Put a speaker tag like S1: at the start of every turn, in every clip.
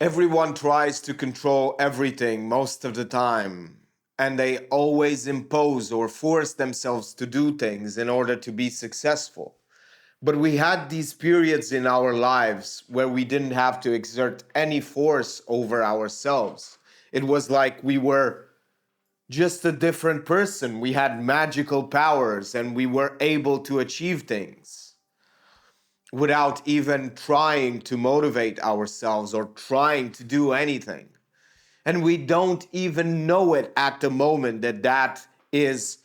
S1: Everyone tries to control everything most of the time, and they always impose or force themselves to do things in order to be successful. But we had these periods in our lives where we didn't have to exert any force over ourselves. It was like we were just a different person. We had magical powers and we were able to achieve things without even trying to motivate ourselves or trying to do anything. And we don't even know it at the moment that that is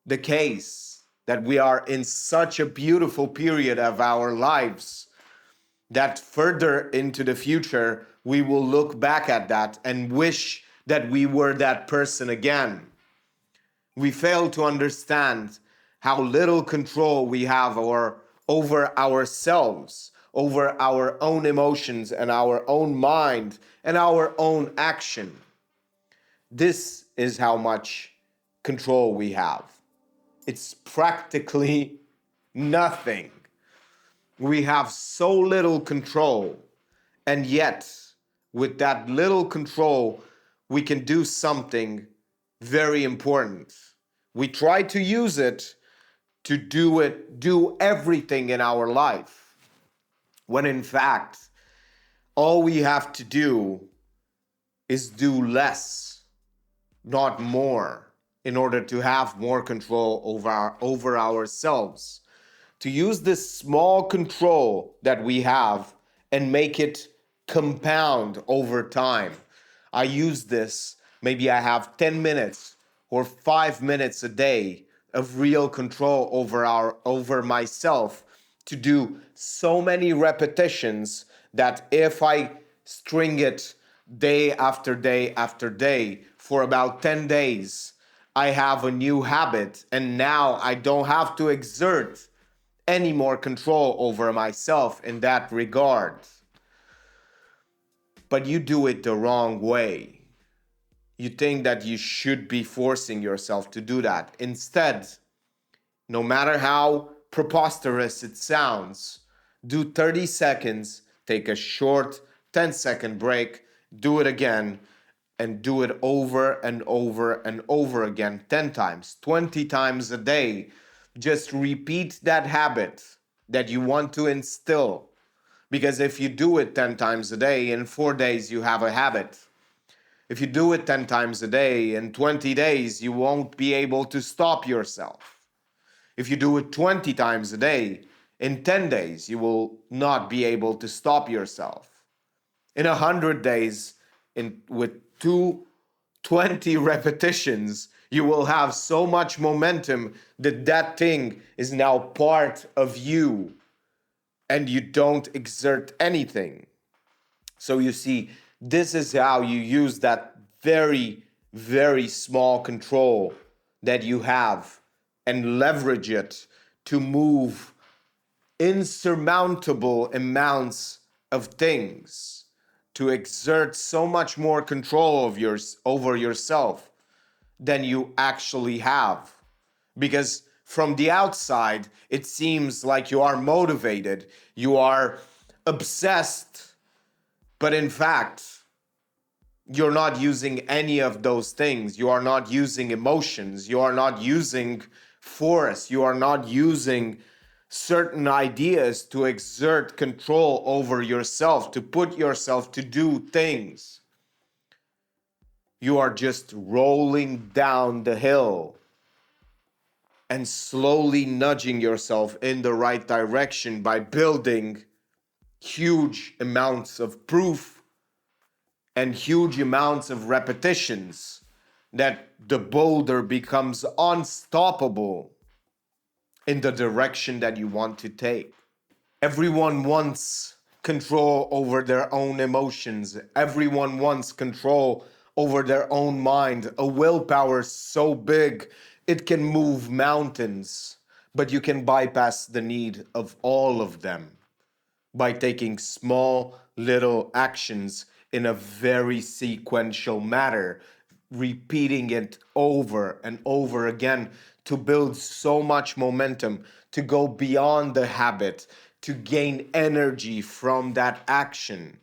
S1: the case, that we are in such a beautiful period of our lives that further into the future, we will look back at that and wish that we were that person again. We fail to understand how little control we have over ourselves, over our own emotions and our own mind and our own action. This is how much control we have. It's practically nothing. We have so little control, and yet, with that little control, we can do something very important. We try to use it to do everything in our life, when in fact, all we have to do is do less, not more, in order to have more control over ourselves. To use this small control that we have and make it compound over time. I use this, maybe I have 10 minutes or 5 minutes a day of real control over myself to do so many repetitions that if I string it day after day after day for about 10 days, I have a new habit, and now I don't have to exert any more control over myself in that regard. But you do it the wrong way. You think that you should be forcing yourself to do that. Instead, no matter how preposterous it sounds, do 30 seconds, take a short 10-second break, do it again, and do it over and over and over again 10 times, 20 times a day. Just repeat that habit that you want to instill. Because if you do it 10 times a day, in 4 days you have a habit. If you do it 10 times a day, in 20 days you won't be able to stop yourself. If you do it 20 times a day, in 10 days you will not be able to stop yourself. In 100 days, with 220 repetitions, you will have so much momentum that that thing is now part of you and you don't exert anything. So you see, this is how you use that very, very small control that you have and leverage it to move insurmountable amounts of things, to exert so much more control of over yourself than you actually have. Because from the outside, it seems like you are motivated, you are obsessed, but in fact, you're not using any of those things. You are not using emotions, you are not using force, you are not using certain ideas to exert control over yourself, to put yourself to do things. You are just rolling down the hill and slowly nudging yourself in the right direction by building huge amounts of proof and huge amounts of repetitions that the boulder becomes unstoppable in the direction that you want to take. Everyone wants control over their own emotions. Everyone wants control over their own mind. A willpower so big it can move mountains, but you can bypass the need of all of them by taking small little actions in a very sequential manner, repeating it over and over again to build so much momentum, to go beyond the habit, to gain energy from that action,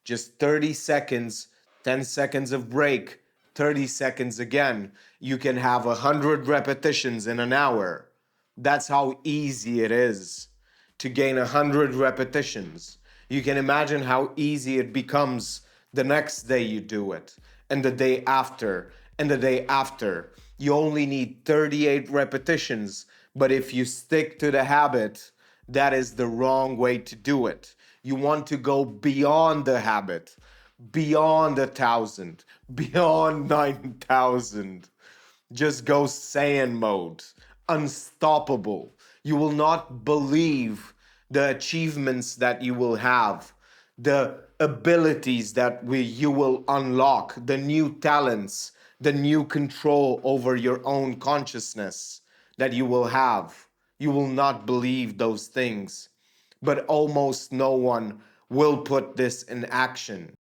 S1: Just 30 seconds, 10 seconds of break, 30 seconds again. You can have 100 repetitions in an hour. That's how easy it is to gain 100 repetitions. You can imagine how easy it becomes the next day you do it, and the day after, and the day after. You only need 38 repetitions, but if you stick to the habit, that is the wrong way to do it. You want to go beyond the habit, beyond 1,000, beyond 9,000. Just go Saiyan mode, unstoppable. You will not believe the achievements that you will have, the abilities that you will unlock, the new talents, the new control over your own consciousness that you will have. You will not believe those things, but almost no one will put this in action.